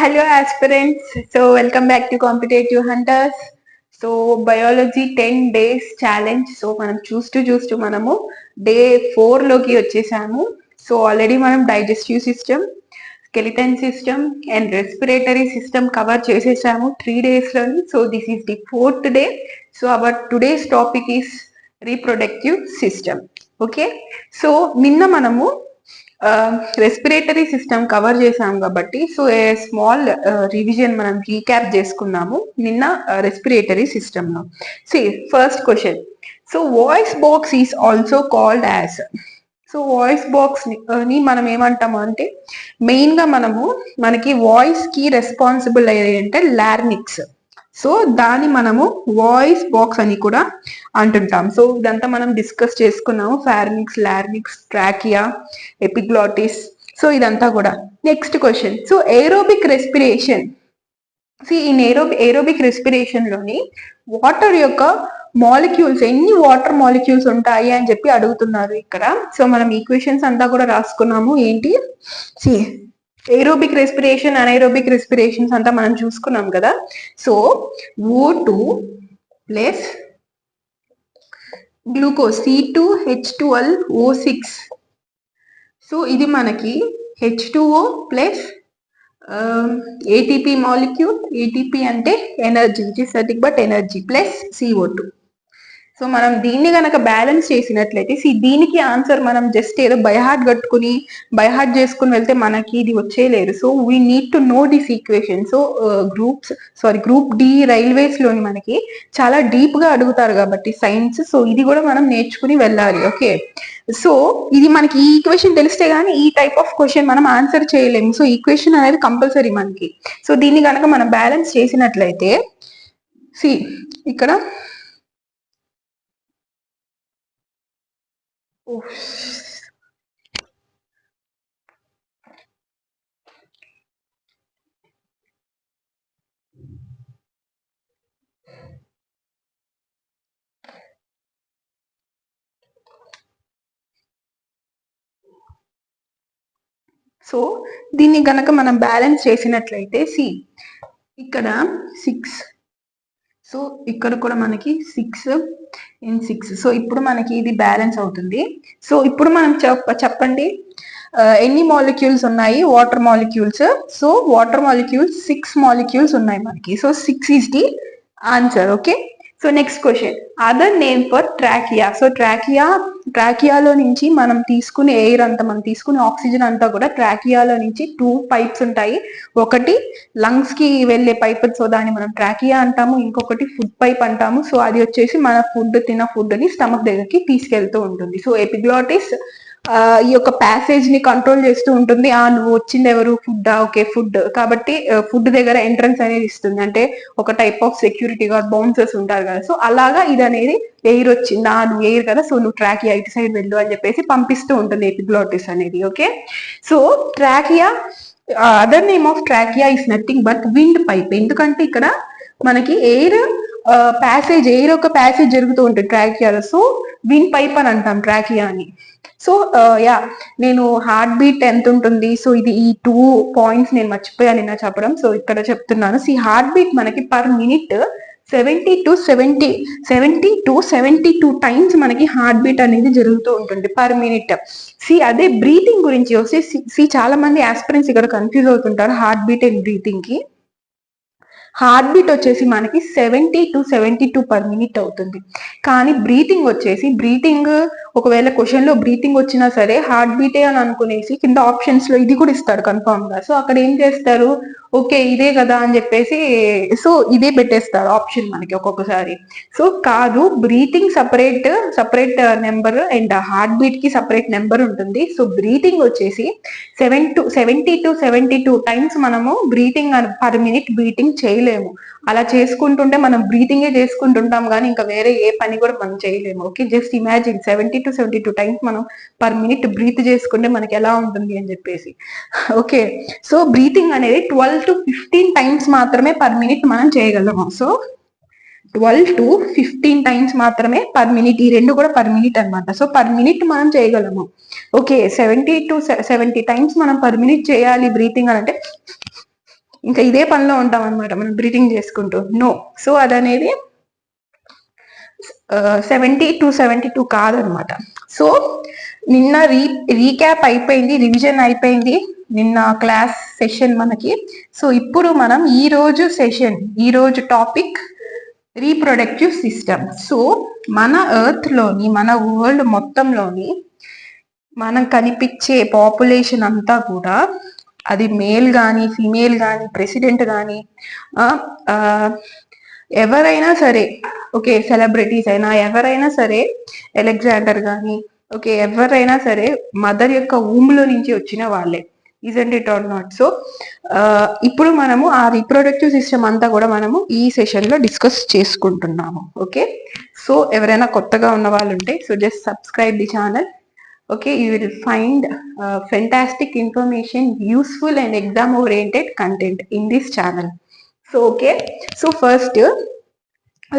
Hello aspirants. So welcome back to Competitive Hunters. So biology 10 days challenge. So మనం చూస్తూ మనము day 4 లోకి వచ్చేసాము. సో ఆల్రెడీ మనం digestive system, skeleton system and respiratory system cover చేసేసాము 3 days లోని. So this is the 4th day. So our today's topic is reproductive system. Okay, so నిన్న మనము రెస్పిరేటరీ సిస్టమ్ కవర్ చేసాం కాబట్టి సో ఏ స్మాల్ రివిజన్ మనం recap చేసుకున్నాము నిన్న రెస్పిరేటరీ సిస్టమ్ లో. See first question, so voice box is also called as. So voice box ని మనం ఏమంటాము అంటే మెయిన్ గా మనకి వాయిస్ కి రెస్పాన్సిబుల్ అయ్యేది అంటే లార్నిక్స్. సో దాన్ని మనము వాయిస్ బాక్స్ అని కూడా అంటుంటాం. సో ఇదంతా మనం డిస్కస్ చేసుకున్నాము, ఫార్నిక్స్, లార్నిక్స్, ట్రాకియా, ఎపిగ్లాటిస్. సో ఇదంతా కూడా. Next question, so aerobic respiration. In aerobic respiration లోని వాటర్ యొక్క మాలిక్యూల్స్, ఎన్ని వాటర్ మాలిక్యూల్స్ ఉంటాయి అని చెప్పి అడుగుతున్నారు ఇక్కడ. సో మనం ఈక్వేషన్స్ అంతా కూడా రాసుకున్నాము. ఏంటి, సి ఏరోబిక్ రెస్పిరేషన్, అనైరోబిక్ రెస్పిరేషన్స్ అంతా మనం చూసుకున్నాం కదా. So O2 plus glucose C2H12O6. So ఇది మనకి H2O plus ATP molecule. ATP అంటే energy, which is nothing but energy, plus CO2. So మనం దీన్ని కనుక బ్యాలెన్స్ చేసినట్లయితే దీనికి ఆన్సర్ మనం జస్ట్ ఏదో బైహార్ట్ చేసుకుని వెళ్తే మనకి ఇది వచ్చేయలేదు. So we need to know this equation. So group D railways లోని మనకి చాలా డీప్ గా అడుగుతారు కాబట్టి సైన్స్. సో ఇది కూడా మనం నేర్చుకుని వెళ్ళాలి. ఓకే, సో ఇది మనకి ఈ ఈక్వేషన్ తెలిస్తే గానీ ఈ టైప్ ఆఫ్ క్వశ్చన్ మనం ఆన్సర్ చేయలేము. సో ఈక్వేషన్ అనేది కంపల్సరీ మనకి. సో దీన్ని కనుక మనం బ్యాలెన్స్ చేసినట్లయితే ఇక్కడ సో దీన్ని గనక మనం బ్యాలెన్స్ చేసినట్లయితే ఇక్కడ 6, సో ఇక్కడ కూడా మనకి 6 and 6. సో ఇప్పుడు మనకి ఇది బ్యాలెన్స్ అవుతుంది. సో ఇప్పుడు మనం చెప్పండి ఎన్ని మాలిక్యూల్స్ ఉన్నాయి, water molecules. So water molecules 6 molecules ఉన్నాయి మనకి. So 6 is the answer. Okay, so next question, other name for trachea. So ట్రాకియాలో నుంచి మనం తీసుకునే ఎయిర్ అంతా, మనం తీసుకునే ఆక్సిజన్ అంతా కూడా ట్రాకియాలో నుంచి 2 పైప్స్ ఉంటాయి. ఒకటి లంగ్స్ కి వెళ్ళే పైప్, సో దాన్ని మనం ట్రాకియా అంటాము. ఇంకొకటి ఫుడ్ పైప్ అంటాము. సో అది వచ్చేసి మన తిన్న ఫుడ్ ని స్టమక్ దగ్గరికి తీసుకెళ్తూ ఉంటుంది. సో ఎపిగ్లాటిస్ ఈ యొక్క ప్యాసేజ్ ని కంట్రోల్ చేస్తూ ఉంటుంది. నువ్వు వచ్చింది ఎవరు, ఫుడ్. ఓకే, ఫుడ్ కాబట్టి ఫుడ్ దగ్గర ఎంట్రన్స్ అనేది ఇస్తుంది. అంటే ఒక type of security guard, bouncers ఉంటారు కదా. సో అలాగా ఇది అనేది ఎయిర్ వచ్చిందా, నువ్వు ఎయిర్ కదా, సో నువ్వు ట్రాకియా ఇటు సైడ్ వెళ్ళు అని చెప్పేసి పంపిస్తూ ఉంటుంది ఎపిగ్లాటిస్ అనేది. Okay, so trachea, other name of trachea is nothing but wind pipe. ఎందుకంటే ఇక్కడ మనకి ఎయిర్ ఒక ప్యాసేజ్ జరుగుతూ ఉంటుంది ట్రాకియాలో. సో విండ్ పైప్ అని అంటాం ట్రాకియా అని. సో నేను హార్ట్ బీట్ ఎంత ఉంటుంది, సో ఇది ఈ 2 పాయింట్స్ నేను మర్చిపోయాను నిన్న చెప్పడం. సో ఇక్కడ చెప్తున్నాను. హార్ట్ బీట్ మనకి పర్ మినిట్ 70 to 72 టైమ్స్ మనకి హార్ట్ బీట్ అనేది జరుగుతూ ఉంటుంది పర్ మినిట్. అదే బ్రీతింగ్ గురించి వస్తే చాలా మంది ఆస్పిరెంట్స్ ఇక్కడ కన్ఫ్యూజ్ అవుతుంటారు హార్ట్ బీట్ అండ్ బ్రీతింగ్ కి. హార్ట్ బీట్ వచ్చేసి మనకి 70 to 72 పర్ మినిట్ అవుతుంది. కానీ బ్రీతింగ్ ఒకవేళ క్వశ్చన్ లో బ్రీతింగ్ వచ్చినా సరే హార్ట్ బీటే అని అనుకునేసి కింద ఆప్షన్స్ లో ఇది కూడా ఇస్తాడు కన్ఫర్మ్ గా. సో అక్కడ ఏం చేస్తారు, ఓకే ఇదే కదా అని చెప్పేసి సో ఇదే పెట్టేస్తారు ఆప్షన్ మనకి ఒక్కొక్కసారి. సో కాదు, breathing separate number and heart beat కి సపరేట్ నెంబర్ ఉంటుంది. సో బ్రీతింగ్ వచ్చేసి 70 to 72 టైమ్స్ మనము బ్రీతింగ్ పర్ మినిట్ బ్రీతింగ్ చేయలేము. అలా చేసుకుంటుంటే మనం బ్రీతింగే చేసుకుంటుంటాం కానీ ఇంకా వేరే ఏ పని కూడా మనం చేయలేము. Okay, just imagine 70 to 72 times మనం పర్ మినిట్ బ్రీత్ చేసుకుంటే మనకి ఎలా ఉంటుంది అని చెప్పేసి. ఓకే, సో బ్రీతింగ్ అనేది 12 to 15 టైమ్స్ మాత్రమే పర్ మినిట్ మనం చేయగలము. సో 12 to 15 టైమ్స్ మాత్రమే పర్ మినిట్, ఈ రెండు కూడా పర్ మినిట్ అనమాట. సో పర్ మినిట్ మనం చేయగలము. ఓకే, 70 to 70 టైమ్స్ మనం పర్ మినిట్ చేయాలి బ్రీతింగ్ అని అంటే ఇంకా ఇదే పనిలో ఉంటాం అనమాట మనం బ్రీతింగ్ చేసుకుంటూ. నో, సో అదనేది 70-72 కాదనమాట. సో నిన్న రీక్యాప్ అయిపోయింది, రివిజన్ అయిపోయింది నిన్న క్లాస్ సెషన్ మనకి. సో ఇప్పుడు మనం ఈ రోజు టాపిక్ రీప్రొడక్టివ్ సిస్టమ్. సో మన ఎర్త్ లోని, మన వరల్డ్ మొత్తంలోని మనం కనిపించే పాపులేషన్ అంతా కూడా, అది మేల్ కానీ ఫీమేల్ కానీ ప్రెసిడెంట్ కానీ ఎవరైనా సరే, ఓకే, సెలబ్రిటీస్ అయినా ఎవరైనా సరే, అలెగ్జాండర్ కానీ, ఓకే, ఎవరైనా సరే మదర్ యొక్క ఊమ్లో నుంచి వచ్చిన వాళ్ళే. Isn't it or not? So ఇప్పుడు మనము ఆ రీప్రొడక్టివ్ సిస్టమ్ అంతా కూడా మనము ఈ సెషన్ లో డిస్కస్ చేసుకుంటున్నాము. ఓకే, సో ఎవరైనా కొత్తగా ఉన్న వాళ్ళు ఉంటే so just subscribe the channel. Okay, you will find fantastic information, useful and exam oriented content in this channel. So okay, so first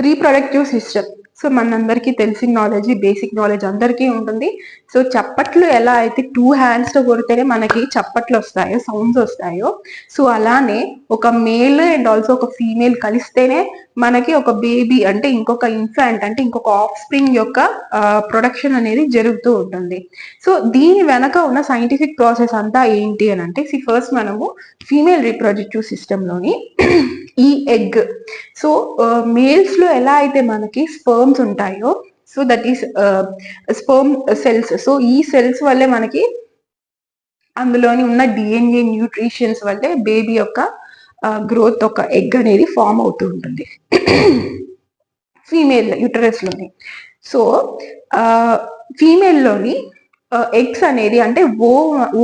reproductive system. So మనందరికీ తెలిసిన నాలెడ్జ్, బేసిక్ నాలెడ్జ్ అందరికీ ఉంటుంది. So చప్పట్లు ఎలా అయితే 2 hands తో కొడితేనే మనకి చప్పట్లు వస్తాయో, సౌండ్స్ వస్తాయో, సో అలానే ఒక మేల్ అండ్ ఆల్సో ఒక ఫీమేల్ కలిస్తేనే మనకి ఒక బేబీ అంటే ఇంకొక ఇన్ఫాంట్ అంటే ఇంకొక ఆఫ్ స్ప్రింగ్ యొక్క ప్రొడక్షన్ అనేది జరుగుతూ ఉంటుంది. సో దీని వెనక ఉన్న సైంటిఫిక్ ప్రాసెస్ అంతా ఏంటి అని అంటే, ఫస్ట్ మనము ఫీమేల్ రీప్రొడక్టివ్ సిస్టంలోని ఈ ఎగ్, సో మేల్స్ లో ఎలా అయితే మనకి స్పర్మ్స్ ఉంటాయో, so that is sperm cells. So ఈ సెల్స్ వల్లే మనకి అందులోని ఉన్న డిఎన్ఏ న్యూట్రిషన్స్ వల్లే బేబీ యొక్క గ్రోత్, ఒక ఎగ్ అనేది ఫామ్ అవుతూ ఉంటుంది ఫీమేల్ యూటరస్ లోని. సో ఫీమేల్లోని ఎగ్స్ అనేది అంటే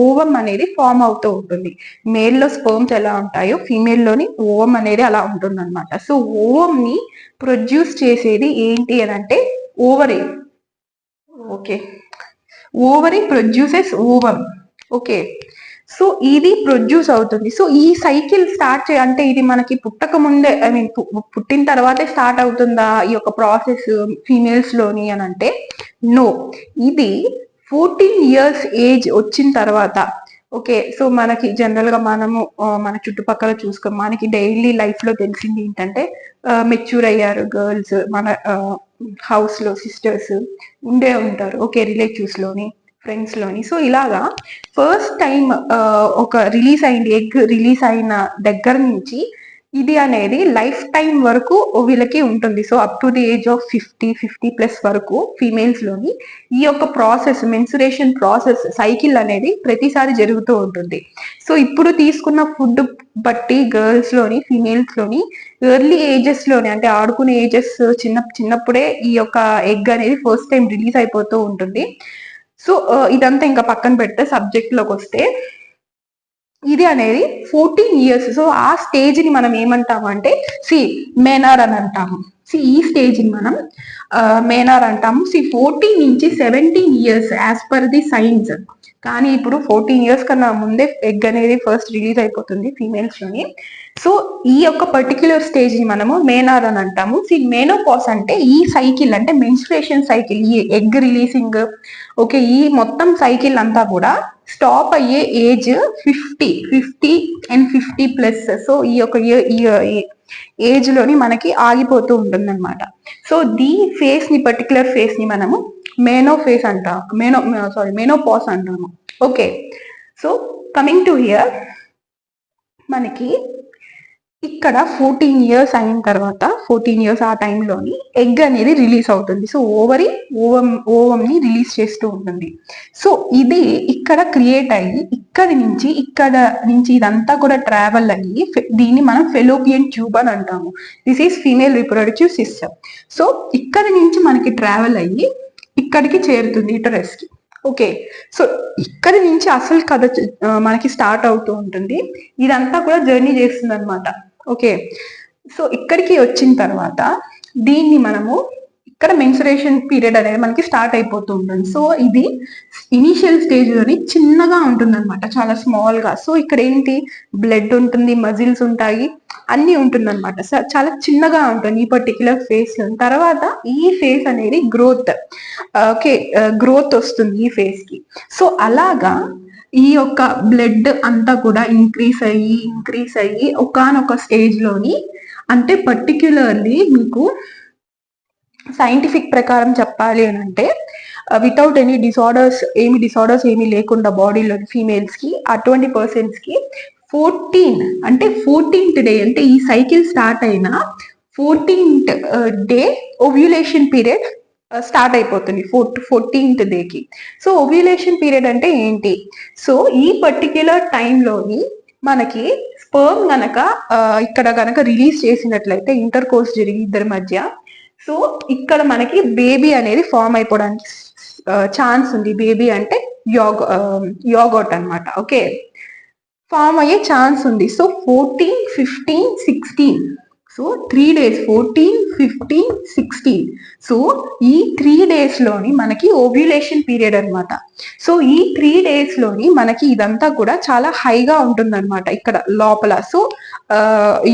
ఓవం అనేది ఫామ్ అవుతూ ఉంటుంది. మేల్లో స్పర్మ్స్ ఎలా ఉంటాయో ఫీమేల్లోని ఓవం అనేది అలా ఉంటుంది అనమాట. సో ఓవం ని ప్రొడ్యూస్ చేసేది ఏంటి అని అంటే ovary. Okay, ovary produces ovum. Okay, so ఇది ప్రొడ్యూస్ అవుతుంది. సో ఈ సైకిల్ స్టార్ట్ అంటే ఇది మనకి పుట్టక ముందే, ఐ మీన్ పుట్టిన తర్వాతే స్టార్ట్ అవుతుందా ఈ యొక్క ప్రాసెస్ ఫీమేల్స్ లోని అని అంటే నో, ఇది 14 years ఏజ్ వచ్చిన తర్వాత. ఓకే, సో మనకి జనరల్ గా మనము మన చుట్టుపక్కల చూసుకో, మనకి డైలీ లైఫ్ లో తెలిసింది ఏంటంటే మెచ్యూర్ అయ్యారు గర్ల్స్, మన హౌస్ లో సిస్టర్స్ ఉండే ఉంటారు, ఓకే, రిలేటివ్స్ లోని, ఫ్రెండ్స్ లోని. సో ఇలాగా ఫస్ట్ టైం ఒక రిలీజ్ అయింది, ఎగ్ రిలీజ్ అయిన దగ్గర నుంచి ఇది అనేది లైఫ్ టైం వరకు వీళ్ళకి ఉంటుంది. So up to the age of 50+ వరకు ఫీమేల్స్ లోని ఈ యొక్క ప్రాసెస్, మెన్సురేషన్ ప్రాసెస్ సైకిల్ అనేది ప్రతిసారి జరుగుతూ ఉంటుంది. సో ఇప్పుడు తీసుకున్న ఫుడ్ బట్టి గర్ల్స్ లోని, ఫీమేల్స్ లోని ఎర్లీ ఏజెస్ లోని అంటే ఆడుకునే ఏజెస్ చిన్నప్పుడే ఈ యొక్క ఎగ్ అనేది ఫస్ట్ టైం రిలీజ్ అయిపోతూ ఉంటుంది. సో ఇదంతా ఇంకా పక్కన పెడితే సబ్జెక్ట్ లోకి వస్తే, ఇది అనేది 14 years. సో ఆ స్టేజ్ ని మనం ఏమంటాము అంటే మేనార్ అని అంటాము. ఈ స్టేజ్ ని మనం మేనార్ అంటాము. 14 నుంచి 17 years as per the science. కానీ ఇప్పుడు 14 years కన్నా ముందే ఎగ్ అనేది ఫస్ట్ రిలీజ్ అయిపోతుంది ఫీమేల్స్ లోని. సో ఈ యొక్క పర్టిక్యులర్ స్టేజ్ ని మనము మేనార్ అని అంటాము. మేనోపాస్ అంటే ఈ సైకిల్ అంటే మెన్స్ట్రుయేషన్ సైకిల్, ఈ ఎగ్ రిలీజింగ్, ఓకే, ఈ మొత్తం సైకిల్ అంతా కూడా స్టాప్ అయ్యే ఏజ్ 50 and 50+. సో ఈ యొక్క ఏజ్ లోని మనకి ఆగిపోతూ ఉంటుంది అనమాట. సో ఫేస్ ని, పర్టికులర్ ఫేస్ ని మనము మేనోఫేస్ అంటాం, మేనోపాస్ అంటాము. Okay, so coming to hear, మనకి ఇక్కడ 14 years అయిన తర్వాత 14 years ఆ టైంలోని ఎగ్ అనేది రిలీజ్ అవుతుంది. సో ఓవం ని రిలీజ్ చేస్తూ ఉంటుంది. సో ఇది ఇక్కడ క్రియేట్ అయ్యి ఇక్కడ నుంచి ఇదంతా కూడా ట్రావెల్ అయ్యి దీన్ని మనం ఫెలోపియన్ ట్యూబ్ అని అంటాము. This is female reproductive system. So ఇక్కడ నుంచి మనకి ట్రావెల్ అయ్యి ఇక్కడికి చేరుతుంది, యూటరస్ కి. ఓకే, సో ఇక్కడి నుంచి అసలు కథ మనకి స్టార్ట్ అవుతూ ఉంటుంది. ఇదంతా కూడా జర్నీ చేస్తుంది అనమాట. ఓకే, సో ఇక్కడికి వచ్చిన తర్వాత దీన్ని మనము ఇక్కడ మెన్సురేషన్ పీరియడ్ అనేది మనకి స్టార్ట్ అయిపోతూ ఉంటుంది. సో ఇది ఇనిషియల్ స్టేజ్ లోని చిన్నగా ఉంటుంది అనమాట, చాలా స్మాల్ గా. సో ఇక్కడ ఏంటి, బ్లడ్ ఉంటుంది, మజిల్స్ ఉంటాయి, అన్ని ఉంటుంది అనమాట. సో చాలా చిన్నగా ఉంటుంది ఈ పర్టిక్యులర్ ఫేస్ లో. తర్వాత ఈ ఫేస్ అనేది గ్రోత్, ఓకే, గ్రోత్ వస్తుంది ఈ ఫేస్ కి. సో అలాగా ఈ యొక్క బ్లడ్ అంతా కూడా ఇంక్రీస్ అయ్యి ఒకానొక స్టేజ్ లోని, అంటే పర్టిక్యులర్లీ మీకు సైంటిఫిక్ ప్రకారం చెప్పాలి అని అంటే వితౌట్ ఎనీ డిసార్డర్స్ ఏమి లేకుండా బాడీలో ఫీమేల్స్ కి, అటువంటి పర్సన్స్ కి 14th డే, అంటే ఈ సైకిల్ స్టార్ట్ అయిన 14th day ovulation period start అయిపోతుంది 14th డేకి. సో ఓవ్యులేషన్ పీరియడ్ అంటే ఏంటి? సో ఈ పర్టిక్యులర్ టైంలోని మనకి స్పర్మ్ గనక ఇక్కడ గనక రిలీజ్ చేసినట్లయితే, ఇంటర్ కోర్స్ జరిగి ఇద్దరి మధ్య, సో ఇక్కడ మనకి బేబీ అనేది ఫామ్ అయిపోవడానికి ఛాన్స్ ఉంది. బేబీ అంటే యోగౌట్ అనమాట. ఓకే, ఫామ్ అయ్యే ఛాన్స్ ఉంది. So 14, 15, 16, so 3 days 14, 15, 16. సో ఈ 3 days లోని మనకి ఓవ్యులేషన్ పీరియడ్ అనమాట. సో ఈ 3 days లోని మనకి ఇదంతా కూడా చాలా హైగా ఉంటుంది అనమాట ఇక్కడ లోపల. సో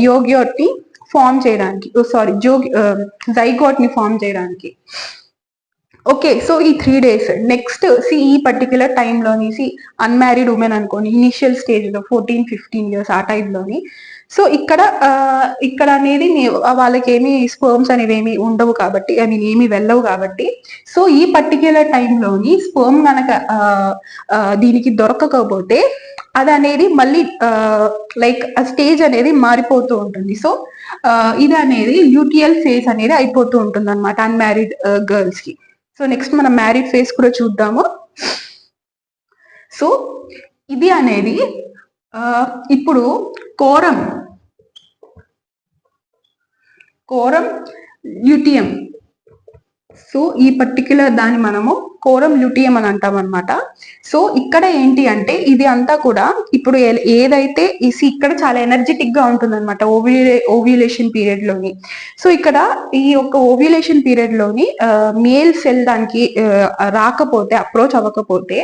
యోగ్యోట్ ని ఫామ్ చేయడానికి, జైగోట్ ని ఫామ్ చేయడానికి. ఓకే, సో ఈ 3 days నెక్స్ట్ ఈ పర్టిక్యులర్ టైంలోని అన్మ్యారీడ్ ఉమెన్ అనుకోని, ఇనిషియల్ స్టేజ్ లో 14, 15 years ఆ టైంలోని, సో ఇక్కడ అనేది వాళ్ళకి ఏమి స్పర్మ్స్ అనేవి ఏమి ఉండవు కాబట్టి, ఐ మీన్ ఏమి వెళ్ళవు కాబట్టి, సో ఈ పర్టిక్యులర్ టైంలోని స్పర్మ్ కనుక దీనికి దొరకకపోతే అది అనేది మళ్ళీ లైక్ ఆ స్టేజ్ అనేది మారిపోతూ ఉంటుంది. సో ఇది అనేది ల్యూటియల్ ఫేజ్ అనేది అయిపోతూ ఉంటుంది అనమాట అన్మ్యారీడ్ గర్ల్స్ కి. సో నెక్స్ట్ మనం మ్యారీడ్ ఫేజ్ కూడా చూద్దాము. సో ఇది అనేది ఇప్పుడు కోరం ల్యూటియం. సో ఈ పర్టిక్యులర్ దాన్ని మనము కోరం ల్యూటియం అని అంటాం అనమాట. సో ఇక్కడ ఏంటి అంటే ఇది అంతా కూడా ఇప్పుడు ఏదైతే ఇక్కడ చాలా ఎనర్జెటిక్ గా ఉంటుంది అనమాట ఓవ్యులేషన్ పీరియడ్ లోని. సో ఇక్కడ ఈ యొక్క ఓవ్యులేషన్ పీరియడ్ లోని మేల్ సెల్ దానికి రాకపోతే, అప్రోచ్ అవ్వకపోతే,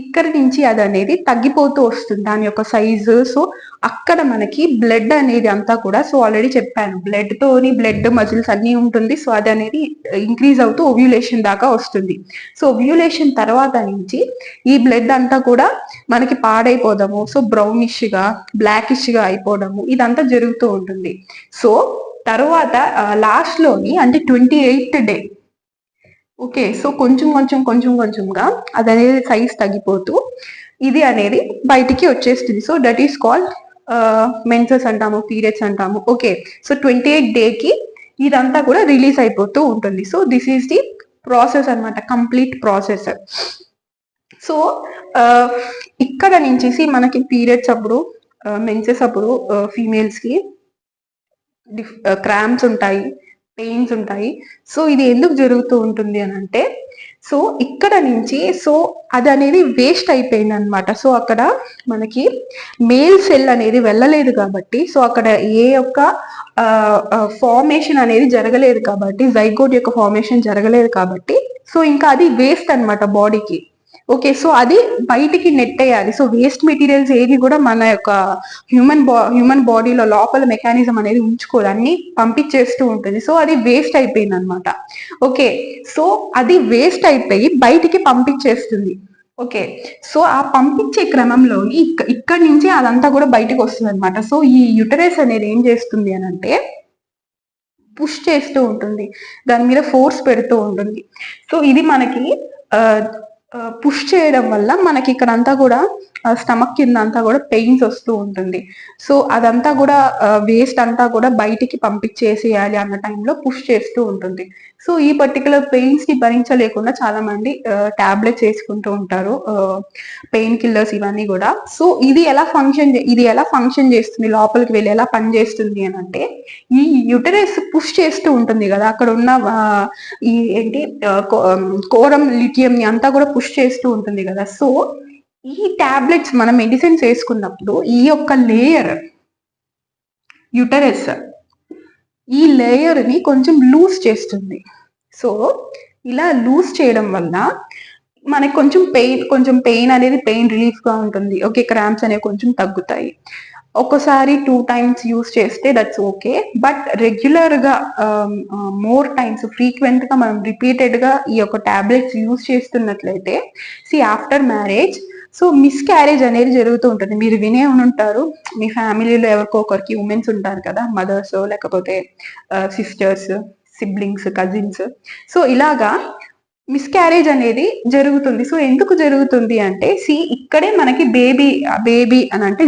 ఇక్కడ నుంచి అది అనేది తగ్గిపోతూ వస్తుంది దాని యొక్క సైజు. సో అక్కడ మనకి బ్లడ్ అనేది అంతా కూడా, సో ఆల్రెడీ చెప్పాను బ్లడ్ మజిల్స్ అన్ని ఉంటుంది. సో అది అనేది ఇంక్రీజ్ అవుతూ ఓవ్యులేషన్ దాకా వస్తుంది. సో ఓవ్యులేషన్ తర్వాత నుంచి ఈ బ్లడ్ అంతా కూడా మనకి పాడైపోవడము, సో బ్రౌనిష్ గా బ్లాకిష్ గా అయిపోవడము, ఇదంతా జరుగుతూ ఉంటుంది. సో తర్వాత లాస్ట్ లోని అంటే 28th డే, ఓకే, సో కొంచెంగా అది అనేది సైజ్ తగ్గిపోతూ ఇది అనేది బయటికి వచ్చేస్తుంది. So that is called menses అంటాము, పీరియడ్స్ అంటాము. ఓకే, సో 28th డేకి ఇదంతా కూడా రిలీజ్ అయిపోతూ ఉంటుంది. So this is the process అనమాట, కంప్లీట్ ప్రాసెస్. సో ఇక్కడ నుంచి మనకి పీరియడ్స్ అప్పుడు, మెన్సెస్ అప్పుడు ఫీమేల్స్ కి క్రాంప్స్ ఉంటాయి, పెయిన్స్ ఉంటాయి. సో ఇది ఎందుకు జరుగుతూ ఉంటుంది అని అంటే, సో ఇక్కడ నుంచి అది అనేది వేస్ట్ అయిపోయింది అనమాట. సో అక్కడ మనకి మేల్ సెల్ అనేది వెళ్ళలేదు కాబట్టి, సో అక్కడ ఏ యొక్క ఫార్మేషన్ అనేది జరగలేదు కాబట్టి, జైగోట్ యొక్క ఫార్మేషన్ జరగలేదు కాబట్టి, సో ఇంకా అది వేస్ట్ అనమాట బాడీకి. ఓకే, సో అది బయటికి నెట్టేయాలి. సో వేస్ట్ మెటీరియల్స్ ఏది కూడా మన యొక్క హ్యూమన్ బాడీలో లోపల మెకానిజం అనేది ఉంచుకోదు, అన్ని పంపించేస్తూ ఉంటుంది. సో అది వేస్ట్ అయిపోయింది అనమాట. ఓకే, సో అది వేస్ట్ అయిపోయి బయటికి పంపించేస్తుంది. ఓకే, సో ఆ పంపించే క్రమంలోని ఇక్కడి నుంచి అదంతా కూడా బయటకు వస్తుంది అనమాట. సో ఈ యుటరస్ అనేది ఏం చేస్తుంది అని అంటే పుష్ చేస్తూ ఉంటుంది, దాని మీద ఫోర్స్ పెడుతూ ఉంటుంది. సో ఇది మనకి పుష్ చేయడం వల్ల మనకి ఇక్కడ అంతా కూడా స్టమక్ కింద అంతా కూడా పెయిన్స్ వస్తూ ఉంటుంది. సో అదంతా కూడా వేస్ట్ అంతా కూడా బయటికి పంపించేసేయాలి అన్న టైంలో పుష్ చేస్తూ ఉంటుంది. సో ఈ పర్టికులర్ పెయిన్స్ ని భరించలేకుండా చాలా మంది టాబ్లెట్స్ వేసుకుంటూ ఉంటారు, పెయిన్ కిల్లర్స్ ఇవన్నీ కూడా. సో ఇది ఎలా ఫంక్షన్ చేస్తుంది, లోపలికి వెళ్ళి ఎలా పనిచేస్తుంది అని అంటే, ఈ యుటరస్ పుష్ చేస్తూ ఉంటుంది కదా, అక్కడ ఉన్న ఈ కోరం లిథియం ని అంతా కూడా పుష్ చేస్తూ ఉంటుంది కదా. సో ఈ టాబ్లెట్స్ మనం మెడిసిన్స్ వేసుకున్నప్పుడు ఈ యొక్క లేయర్ యుటరస్ ఈ లేయర్ ని కొంచెం లూజ్ చేస్తుంది. సో ఇలా లూజ్ చేయడం వల్ల మనకి కొంచెం పెయిన్ అనేది పెయిన్ రిలీఫ్ గా ఉంటుంది. ఓకే, క్రాంప్స్ అనేవి కొంచెం తగ్గుతాయి. ఒకసారి 2 times యూస్ చేస్తే దట్స్ ఓకే, బట్ రెగ్యులర్ గా మోర్ టైమ్స్ ఫ్రీక్వెంట్ గా మనం రిపీటెడ్ గా ఈ యొక్క టాబ్లెట్స్ యూస్ చేస్తున్నట్లయితే ఆఫ్టర్ మ్యారేజ్ సో మిస్క్యారేజ్ అనేది జరుగుతూ ఉంటుంది. మీరు వినే ఉంటారు, మీ ఫ్యామిలీలో ఎవరికో ఒకరికి ఉమెన్స్ ఉంటారు కదా, మదర్స్ లేకపోతే సిస్టర్స్, సిబ్లింగ్స్, కజిన్స్. సో ఇలాగా మిస్క్యారేజ్ అనేది జరుగుతుంది. సో ఎందుకు జరుగుతుంది అంటే ఇక్కడే మనకి బేబీ అని అంటే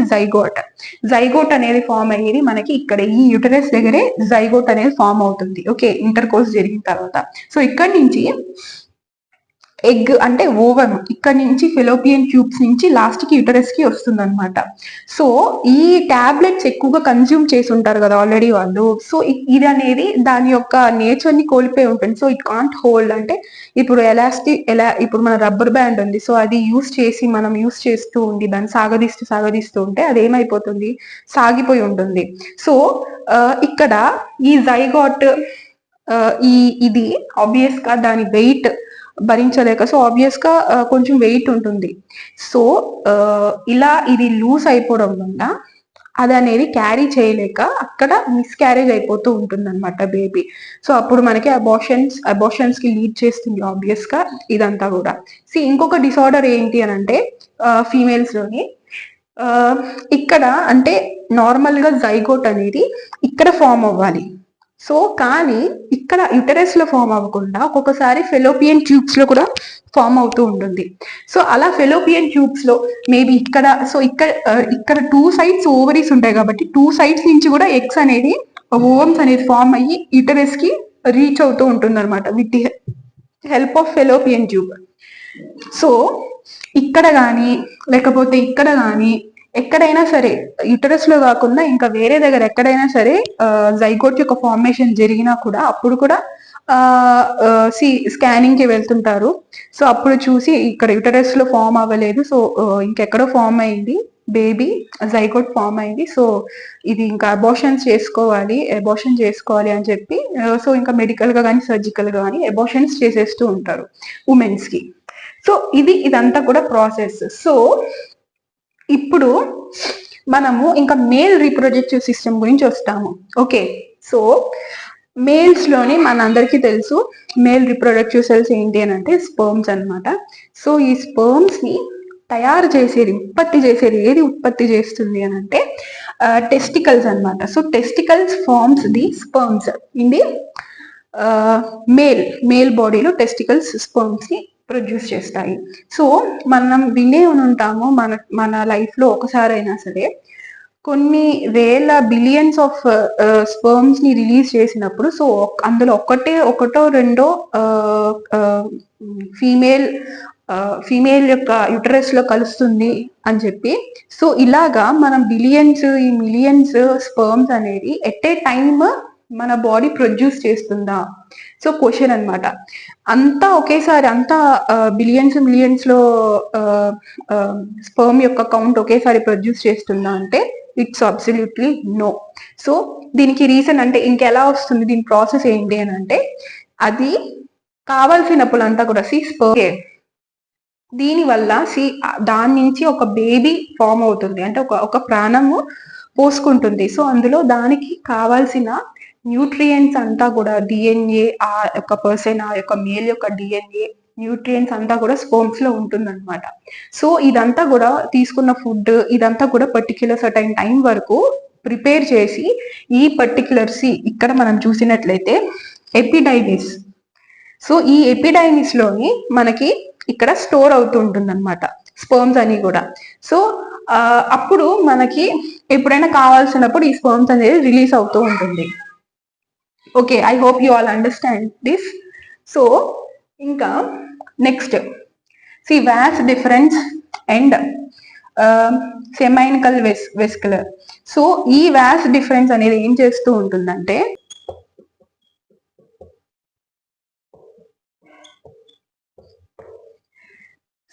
జైగోట్ అనేది ఫామ్ అయ్యేది మనకి ఇక్కడ ఈ యూటరస్ దగ్గరే జైగోట్ అనేది ఫామ్ అవుతుంది. ఓకే, ఇంటర్ కోర్స్ జరిగిన తర్వాత. సో ఇక్కడ నుంచి ఎగ్ అంటే ఓవమ్ ఇక్కడ నుంచి ఫెలోపియన్ ట్యూబ్స్ నుంచి లాస్ట్ కి యూటరస్ కి వస్తుంది అనమాట. సో ఈ టాబ్లెట్స్ ఎక్కువగా కన్జ్యూమ్ చేసి ఉంటారు కదా ఆల్రెడీ వాళ్ళు. సో ఇది అనేది దాని యొక్క నేచర్ ని కోల్పోయి ఉంటుంది. సో ఇట్ కాంట్ హోల్డ్ అంటే ఇప్పుడు ఇప్పుడు మన రబ్బర్ బ్యాండ్ ఉంది. సో అది మనం యూస్ చేస్తూ ఉండి దాన్ని సాగదీస్తూ ఉంటే అది ఏమైపోతుంది, సాగిపోయి ఉంటుంది. సో ఇక్కడ ఈ జైగాట్ ఇది ఆబ్వియస్ గా దాని వెయిట్ భరించలేక, సో ఆబ్వియస్ గా కొంచెం వెయిట్ ఉంటుంది. సో ఇలా ఇది లూజ్ అయిపోవడం వల్ల అది అనేది క్యారీ చేయలేక అక్కడ మిస్క్యారేజ్ అయిపోతూ ఉంటుంది అనమాట బేబీ. సో అప్పుడు మనకి అబార్షన్స్ కి లీడ్ చేస్తుంది ఆబ్వియస్ గా ఇదంతా కూడా. ఇంకొక డిసార్డర్ ఏంటి అని అంటే ఫీమేల్స్ లోని ఇక్కడ అంటే నార్మల్ గా జైగోట్ అనేది ఇక్కడ ఫామ్ అవ్వాలి. సో కానీ ఇక్కడ యుటరస్ లో ఫామ్ అవ్వకుండా ఒక్కొక్కసారి ఫెలోపియన్ ట్యూబ్స్ లో కూడా ఫామ్ అవుతూ ఉంటుంది. సో అలా ఫెలోపియన్ ట్యూబ్స్ లో మేబీ ఇక్కడ 2 సైడ్స్ ఓవరీస్ ఉంటాయి కాబట్టి 2 సైడ్స్ నుంచి కూడా ఎగ్స్ అనేది ఓవమ్స్ అనేది ఫామ్ అయ్యి యుటరస్ కి రీచ్ అవుతూ ఉంటుంది అనమాట with help of fallopian tube. So ఇక్కడ కానీ లేకపోతే ఇక్కడ కానీ ఎక్కడైనా సరే యుటరస్ లో కాకుండా ఇంకా వేరే దగ్గర ఎక్కడైనా సరే జైగోట్ యొక్క ఫార్మేషన్ జరిగినా కూడా అప్పుడు కూడా స్కానింగ్ కి వెళ్తుంటారు. సో అప్పుడు చూసి ఇక్కడ యుటరస్ లో ఫామ్ అవ్వలేదు, సో ఇంకెక్కడో ఫామ్ అయింది బేబీ, జైగోట్ ఫామ్ అయింది, సో ఇది ఇంకా అబార్షన్ చేసుకోవాలి అని చెప్పి సో ఇంకా మెడికల్ గా కానీ సర్జికల్ గా కానీ అబార్షన్స్ చేసేస్తూ ఉంటారు ఉమెన్స్ కి. సో ఇదంతా కూడా ప్రాసెస్. సో ఇప్పుడు మనము ఇంకా మేల్ రీప్రొడక్టివ్ సిస్టమ్ గురించి వస్తాము. ఓకే, సో మేల్స్ లోని మనందరికీ తెలుసు మేల్ రీప్రొడక్టివ్ సెల్స్ ఏంటి అని అంటే స్పర్మ్స్ అనమాట. సో ఈ స్పర్మ్స్ ని ఉత్పత్తి చేస్తుంది అని అంటే టెస్టికల్స్ అనమాట. So testicles forms the sperms in the male బాడీలో టెస్టికల్స్ స్పర్మ్స్ ని ప్రొడ్యూస్ చేస్తాయి. సో మనం వినే ఉంటాము మన లైఫ్ లో ఒకసారైనా సరే కొన్ని వేల బిలియన్స్ ఆఫ్ స్పర్మ్స్ ని రిలీజ్ చేసినప్పుడు సో అందులో ఒకటో రెండో ఫీమేల్ యొక్క యుటరస్ లో కలుస్తుంది అని చెప్పి. సో ఇలాగా మనం మిలియన్స్ స్పర్మ్స్ అనేది ఎట్ ఏ టైమ్ మన బాడీ ప్రొడ్యూస్ చేస్తుందా? సో క్వశ్చన్ అనమాట. అంతా ఒకేసారి బిలియన్స్ లో స్పర్మ్ యొక్క కౌంట్ ఒకేసారి ప్రొడ్యూస్ చేస్తుందా అంటే ఇట్స్ అబ్సల్యూట్లీ నో. సో దీనికి రీజన్ అంటే ఇంకెలా వస్తుంది, దీని ప్రాసెస్ ఏంటి అని అంటే అది కావాల్సినప్పుడు కూడా స్పర్మ్ దీనివల్ల దాని నుంచి ఒక బేబీ ఫామ్ అవుతుంది, అంటే ఒక ప్రాణము పోసుకుంటుంది. సో అందులో దానికి కావాల్సిన న్యూట్రియంట్స్ అంతా కూడా డిఎన్ఏ ఆ యొక్క మేల్ యొక్క డిఎన్ఏ న్యూట్రియంట్స్ అంతా కూడా స్పర్మ్స్ లో ఉంటుందన్నమాట. సో ఇదంతా కూడా తీసుకున్న ఫుడ్ ఇదంతా కూడా పర్టిక్యులర్ సర్టైన్ టైం వరకు ప్రిపేర్ చేసి ఈ పర్టిక్యులర్ ఇక్కడ మనం చూసినట్లయితే ఎపిడైమిస్. సో ఈ ఎపిడైమిస్ లోని మనకి ఇక్కడ స్టోర్ అవుతూ ఉంటుంది అనమాట స్పర్మ్స్ అని కూడా. సో అప్పుడు మనకి ఎప్పుడైనా కావాల్సినప్పుడు ఈ స్పర్మ్స్ అనేది రిలీజ్ అవుతూ ఉంటుంది. Okay, I hope you all understand this. So ఇంకా next vas deferens and seminal vesicular. So ఈ వాస్ డిఫరెన్స్ అనేది ఏం చేస్తూ ఉంటుందంటే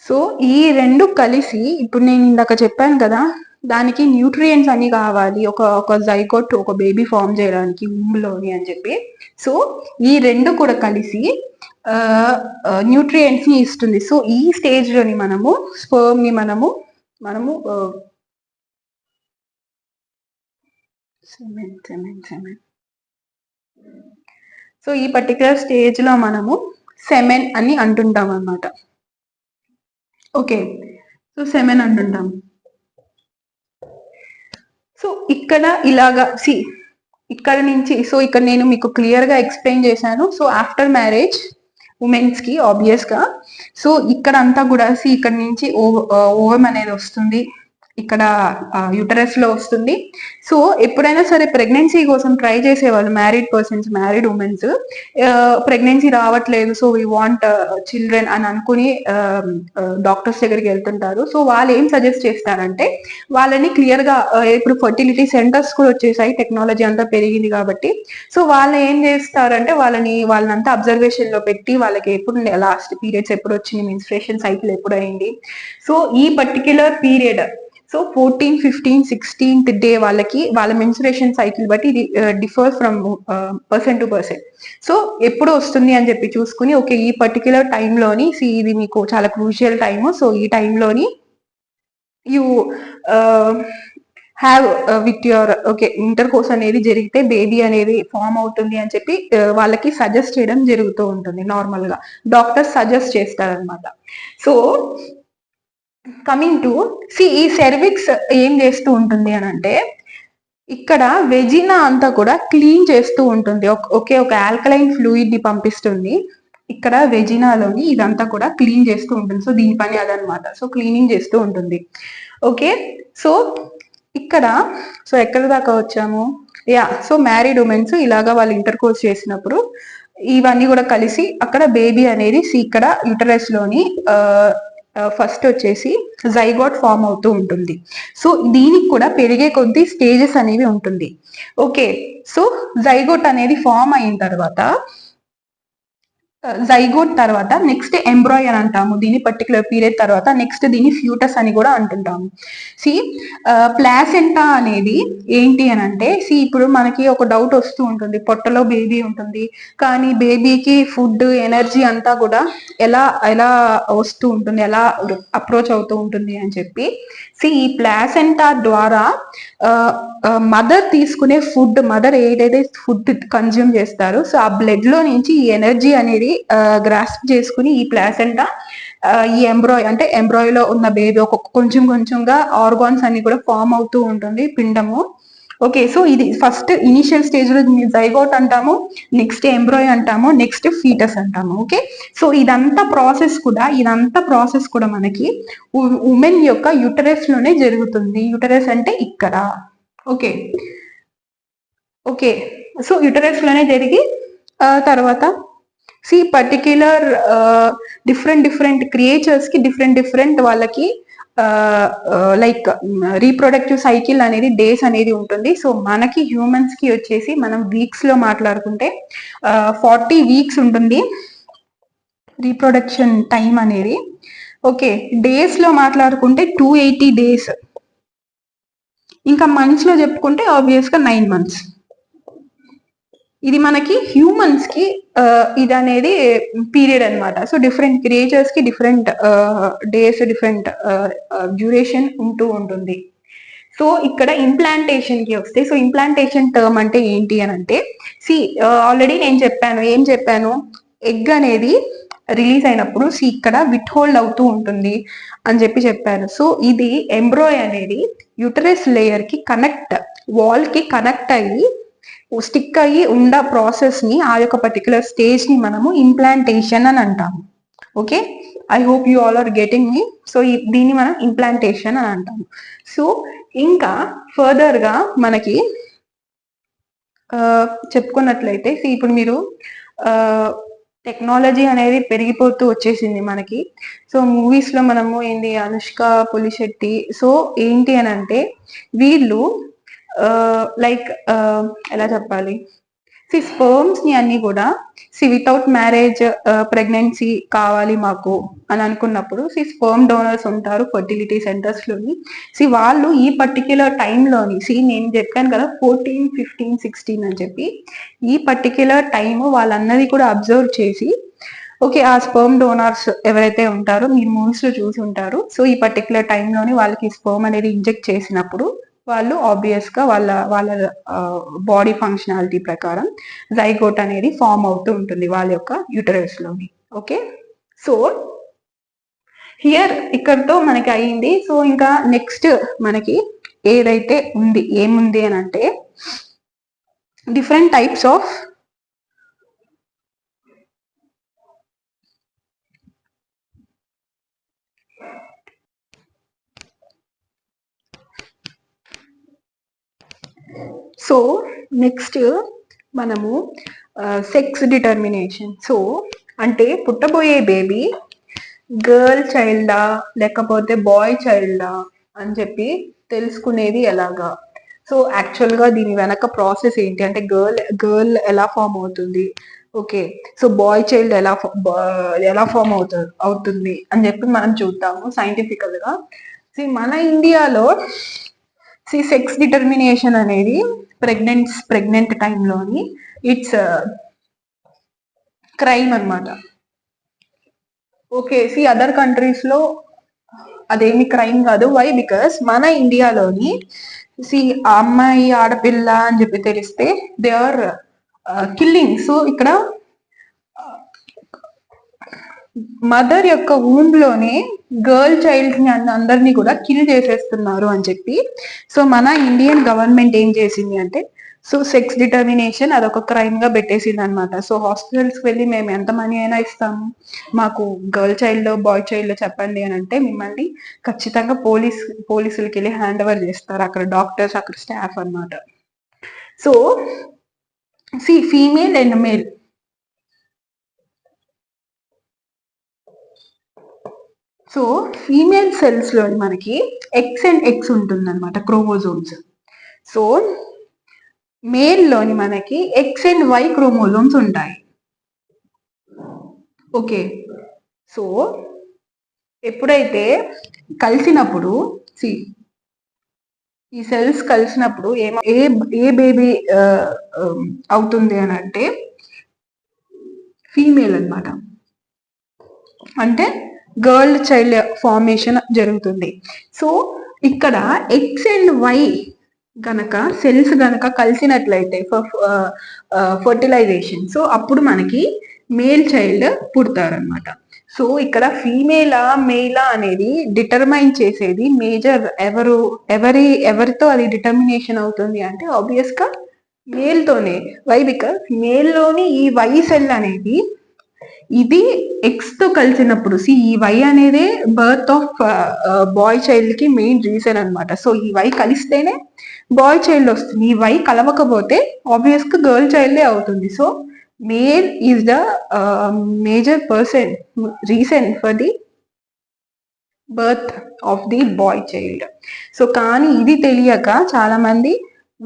సో ఈ రెండు కలిసి ఇప్పుడు నేను ఇందాక చెప్పాను కదా దానికి న్యూట్రియంట్స్ అన్ని కావాలి ఒక జైగోట్ ఒక బేబీ ఫామ్ చేయడానికి లోని అని చెప్పి. సో ఈ రెండు కూడా కలిసి న్యూట్రియంట్స్ ని ఇస్తుంది. సో ఈ స్టేజ్ లోని మనము స్పర్మ్ ని మనము సో ఈ పర్టికులర్ స్టేజ్ లో మనము సెమెన్ అని అంటుంటాం అన్నమాట. ఓకే, సో 7 అంటుంటాం. సో ఇక్కడ ఇలాగా ఇక్కడ నుంచి, సో ఇక్కడ నేను మీకు క్లియర్ గా ఎక్స్ప్లెయిన్ చేశాను. సో ఆఫ్టర్ మ్యారేజ్ ఉమెన్స్ కి ఆబ్వియస్ గా, సో ఇక్కడ అంతా కూడా ఇక్కడ నుంచి ఓవం అనేది వస్తుంది, ఇక్కడ యూటరస్ లో వస్తుంది. సో ఎప్పుడైనా సరే ప్రెగ్నెన్సీ కోసం ట్రై చేసేవాళ్ళు married persons, married womens, pregnancy రావట్లేదు, సో వీ వాంట్ చిల్డ్రన్ అని అనుకుని డాక్టర్స్ దగ్గరికి వెళ్తుంటారు. సో వాళ్ళు ఏం సజెస్ట్ చేస్తారంటే వాళ్ళని క్లియర్ గా, ఇప్పుడు ఫర్టిలిటీ సెంటర్స్ కూడా వచ్చేసాయి, టెక్నాలజీ అంతా పెరిగింది కాబట్టి, సో వాళ్ళు ఏం చేస్తారంటే వాళ్ళనంతా అబ్జర్వేషన్ లో పెట్టి వాళ్ళకి ఎప్పుడు లాస్ట్ పీరియడ్స్ ఎప్పుడు వచ్చింది, మెన్స్ట్రుయేషన్ సైకిల్ ఎప్పుడు అయింది, సో ఈ particular period, so 14, 15, 16th day వాళ్ళకి వాళ్ళ మెన్స్ట్రుయేషన్ సైకిల్ బట్టి ఇది differ from person to person. So ఎప్పుడు వస్తుంది అని చెప్పి చూసుకుని, ఓకే ఈ పర్టిక్యులర్ టైంలోని, ఇది మీకు చాలా క్రూషియల్ టైము, సో ఈ టైంలోని you have with your intercourse అనేది జరిగితే బేబీ అనేది ఫామ్ అవుతుంది అని చెప్పి వాళ్ళకి సజెస్ట్ చేయడం జరుగుతూ ఉంటుంది. నార్మల్ గా డాక్టర్స్ సజెస్ట్ చేస్తారనమాట. సో కమింగ్ టు ఈ సెర్విక్స్ ఏం చేస్తూ ఉంటుంది అని అంటే, ఇక్కడ వెజినా అంతా కూడా క్లీన్ చేస్తూ ఉంటుంది. ఒక ఆల్కలైన్ ఫ్లూయిడ్ ని పంపిస్తుంది ఇక్కడ వెజినాలోని, ఇదంతా కూడా క్లీన్ చేస్తూ ఉంటుంది. సో దీని పని అదనమాట. సో క్లీనింగ్ చేస్తూ ఉంటుంది. ఓకే, సో ఇక్కడ ఎక్కడ దాకా వచ్చాము? సో మ్యారీడ్ ఉమెన్స్ ఇలాగా వాళ్ళు ఇంటర్ కోర్స్ చేసినప్పుడు ఇవన్నీ కూడా కలిసి అక్కడ బేబీ అనేది ఇక్కడ యూటరస్ లోని ఫస్ట్ వచ్చేసి జైగోట్ ఫామ్ అవుతూ ఉంటుంది. సో దీనికి కూడా పెరిగే కొద్ది స్టేజెస్ అనేవి ఉంటుంది. ఓకే, సో జైగోట్ అనేది ఫామ్ అయిన తర్వాత, జైగోట్ తర్వాత నెక్స్ట్ ఎంబ్రాయ్ అని అంటాము దీని పర్టికులర్ పీరియడ్ తర్వాత. నెక్స్ట్ దీన్ని ఫ్యూటస్ అని కూడా అంటుంటాము. ప్లాసెంటా అనేది ఏంటి అని అంటే, ఇప్పుడు మనకి ఒక డౌట్ వస్తూ ఉంటుంది, పొట్టలో బేబీ ఉంటుంది కానీ బేబీకి ఫుడ్, ఎనర్జీ అంతా కూడా ఎలా ఎలా వస్తూ ఉంటుంది, ఎలా అప్రోచ్ అవుతూ ఉంటుంది అని చెప్పి, ఈ ప్లాసెంటా ద్వారా మదర్ తీసుకునే ఫుడ్, మదర్ ఏదైతే ఫుడ్ కన్జ్యూమ్ చేస్తారో, సో ఆ బ్లడ్ లో నుంచి ఈ ఎనర్జీ అనేది గ్రాస్ప్ చేసుకుని ఈ ప్లాసెంటా ఈ ఎంబ్రాయ్ అంటే ఎంబ్రాయ్ లో ఉన్న బేబీ కొంచెం కొంచెంగా ఆర్గాన్స్ అన్ని కూడా ఫామ్ అవుతూ ఉంటుంది, పిండము. ఓకే, సో ఇది ఫస్ట్ ఇనిషియల్ స్టేజ్ లో జైగోట్ అంటాము, నెక్స్ట్ ఎంబ్రాయ్ అంటాము, నెక్స్ట్ ఫీటస్ అంటాము. ఓకే, సో ఇదంతా ప్రాసెస్ కూడా మనకి ఉమెన్ యొక్క యూటరస్ లోనే జరుగుతుంది. యూటరస్ అంటే ఇక్కడ. ఓకే ఓకే, సో యూటరస్ లోనే జరిగి తర్వాత పర్టిక్యులర్ డిఫరెంట్ క్రియేచర్స్ కి డిఫరెంట్ వాళ్ళకి లైక్ రీప్రొడక్టివ్ సైకిల్ అనేది డేస్ అనేది ఉంటుంది. సో మనకి హ్యూమన్స్ కి వచ్చేసి మనం వీక్స్ లో మాట్లాడుకుంటే 40 వీక్స్ ఉంటుంది రీప్రొడక్షన్ టైం అనేది. ఓకే, డేస్ లో మాట్లాడుకుంటే 280 డేస్, ఇంకా మంత్స్ లో చెప్పుకుంటే ఆబ్వియస్ గా 9 months. ఇది మనకి హ్యూమన్స్ కి ఇది అనేది పీరియడ్ అనమాట. సో డిఫరెంట్ క్రియేచర్స్ కి డిఫరెంట్ డేస్, డిఫరెంట్ డ్యూరేషన్ ఉంటూ ఉంటుంది. సో ఇక్కడ ఇంప్లాంటేషన్ కి వస్తే, సో ఇంప్లాంటేషన్ టర్మ్ అంటే ఏంటి అని అంటే, ఆల్రెడీ నేను ఏం చెప్పాను, ఎగ్ అనేది రిలీజ్ అయినప్పుడు ఇక్కడ విట్ హోల్డ్ అవుతూ ఉంటుంది అని చెప్పాను. సో ఇది ఎంబ్రాయ్ అనేది యూటరస్ లేయర్ కి వాల్ కి కనెక్ట్ అయ్యి స్టిక్ అయ్యి ఉన్న ప్రాసెస్ ని, ఆ యొక్క పర్టికులర్ స్టేజ్ ని మనము ఇంప్లాంటేషన్ అని అంటాము. Okay, I hope you all are getting me. So దీన్ని మనం ఇంప్లాంటేషన్ అని అంటాము. సో ఇంకా ఫర్దర్ గా మనకి చెప్పుకున్నట్లయితే, ఇప్పుడు మీరు టెక్నాలజీ అనేది పెరిగిపోతూ వచ్చేసింది మనకి. సో మూవీస్ లో మనము అనుష్క పులిశెట్టి, సో ఏంటి అని అంటే వీళ్ళు లైక్ ఎలా చెప్పాలి, స్పర్మ్స్ ని అన్ని కూడా వితౌట్ మ్యారేజ్ ప్రెగ్నెన్సీ కావాలి మాకు అని అనుకున్నప్పుడు స్పర్మ్ డోనర్స్ ఉంటారు ఫర్టిలిటీ సెంటర్స్ లోని. వాళ్ళు ఈ పర్టిక్యులర్ టైంలోని, నేను చెప్పాను కదా 14, 15, 16 అని చెప్పి, ఈ పర్టిక్యులర్ టైం వాళ్ళన్నది కూడా అబ్జర్వ్ చేసి, ఓకే ఆ స్పర్మ్ డోనర్స్ ఎవరైతే ఉంటారో మీరు మూవీస్ లో చూసి ఉంటారు, సో ఈ పర్టిక్యులర్ టైంలోని వాళ్ళకి స్పర్మ్ అనేది ఇంజెక్ట్ చేసినప్పుడు వాళ్ళు ఆబ్వియస్ గా వాళ్ళ బాడీ ఫంక్షనాలిటీ ప్రకారం జైగోట్ అనేది ఫామ్ అవుతూ ఉంటుంది వాళ్ళ యొక్క యూటరస్ లోని. ఓకే, సో హియర్ ఇక్కడతో మనకి అయింది. సో ఇంకా నెక్స్ట్ మనకి ఏదైతే ఉంది ఏముంది అని అంటే different types of so next మనము సెక్స్ డిటర్మినేషన్. సో అంటే పుట్టబోయే బేబీ గర్ల్ చైల్డా లేకపోతే బాయ్ చైల్డా అని చెప్పి తెలుసుకునేది ఎలాగా. సో యాక్చువల్గా దీని వెనక ప్రాసెస్ ఏంటి అంటే గర్ల్ ఎలా ఫామ్ అవుతుంది, ఓకే, సో బాయ్ చైల్డ్ ఎలా ఫామ్ అవుతుంది అని చెప్పి మనం చూద్దాము సైంటిఫికల్ గా. మన ఇండియాలో సెక్స్ డిటర్మినేషన్ అనేది ప్రెగ్నెంట్ టైంలోని ఇట్స్ క్రైమ్ అనమాట. ఓకే, అదర్ కంట్రీస్ లో అదేమి క్రైమ్ కాదు. వై? బికాస్ మన ఇండియాలోని అమ్మాయి ఆడపిల్ల అని చెప్పి తెలిస్తే దే ఆర్ కిల్లింగ్. సో ఇక్కడ మదర్ యొక్క వూంబ్ లోనే గర్ల్ చైల్డ్ ని అందరినీ కూడా కిల్ చేసేస్తున్నారు అని చెప్పి సో మన ఇండియన్ గవర్నమెంట్ ఏం చేసింది అంటే సో సెక్స్ డిటర్మినేషన్ అదొక క్రైమ్ గా పెట్టేసింది అనమాట. సో హాస్పిటల్స్ కి వెళ్ళి మేము ఎంత మనీ అయినా ఇస్తాము, మాకు గర్ల్ చైల్డ్ బాయ్ చైల్డ్ చెప్పండి అని అంటే మిమ్మల్ని ఖచ్చితంగా పోలీసులకి వెళ్ళి హ్యాండ్ ఓవర్ చేస్తారు, అక్కడ డాక్టర్స్ అక్కడ స్టాఫ్ అనమాట. So female and male. So female cells లో మనకి ఎక్స్ అండ్ ఎక్స్ ఉంటుంది అనమాట, క్రోమోజోమ్స్. సో మేల్ లోని మనకి ఎక్స్ అండ్ వై క్రోమోజోమ్స్ ఉంటాయి. ఓకే, సో ఎప్పుడైతే కలిసినప్పుడు ఈ సెల్స్ కలిసినప్పుడు ఏ బేబీ అవుతుంది అని అంటే ఫీమేల్ అనమాట, అంటే గర్ల్ చైల్డ్ ఫార్మేషన్ జరుగుతుంది. సో ఇక్కడ ఎక్స్ అండ్ వై గనక సెల్స్ గనక కలిసినట్లయితే ఫర్టిలైజేషన్, సో అప్పుడు మనకి మేల్ చైల్డ్ పుడతారనమాట. సో ఇక్కడ ఫీమేలా మేలా అనేది డిటర్మైన్ చేసేది మేజర్ ఎవరితో అది డిటర్మినేషన్ అవుతుంది అంటే ఆబ్వియస్ గా మేల్ తోనే. వై? బికాస్ మేల్ లోని ఈ వై సెల్ అనేది ఇది ఎక్స్ తో కలిసినప్పుడు ఈ వై అనేది బర్త్ ఆఫ్ బాయ్ చైల్డ్ కి మెయిన్ రీజన్ అనమాట. సో ఈ వై కలిస్తేనే బాయ్ చైల్డ్ వస్తుంది, ఈ వై కలవకపోతే ఆబ్వియస్ గా గర్ల్ చైల్డే అవుతుంది. So male is the major reason for the birth of the bye child. So కానీ ఇది తెలియక చాలా మంది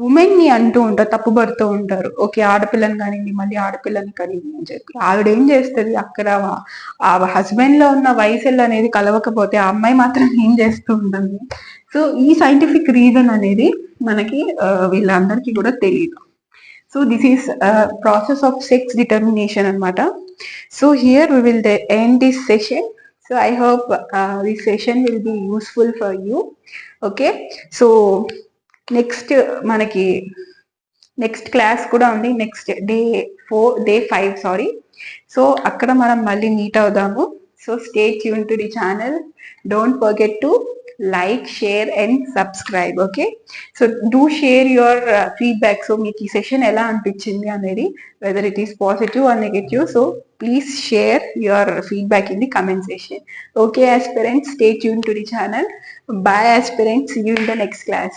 ఉమెన్ ని అంటూ ఉంటారు, తప్పుపడుతూ ఉంటారు. ఓకే, ఆడపిల్లని కానీ మళ్ళీ ఆడపిల్లని కానీ అని చెప్పి ఆవిడేం చేస్తుంది అక్కడ ఆ హస్బెండ్ లో ఉన్న వయసెల్ అనేది కలవకపోతే ఆ అమ్మాయి మాత్రం ఏం చేస్తూ ఉంటుంది. సో ఈ సైంటిఫిక్ రీజన్ అనేది మనకి వీళ్ళందరికీ కూడా తెలియదు. So this is process of sex determination అనమాట. So here we will end this session. So I hope this session will be useful for you. Okay, so next మనకి నెక్స్ట్ క్లాస్ కూడా ఉంది, next day 5 sorry. So అక్కడ మనం మళ్ళీ meet అవుదాము. So stay tune to the channel. Don't forget to like, share and subscribe. Okay, so do share your feedback. So meeki session ela anpichindi anedi, whether it is positive or negative, so please share your feedback in the comment section. Okay aspirants, stay tuned to the channel. Bye aspirants, see you in the next class.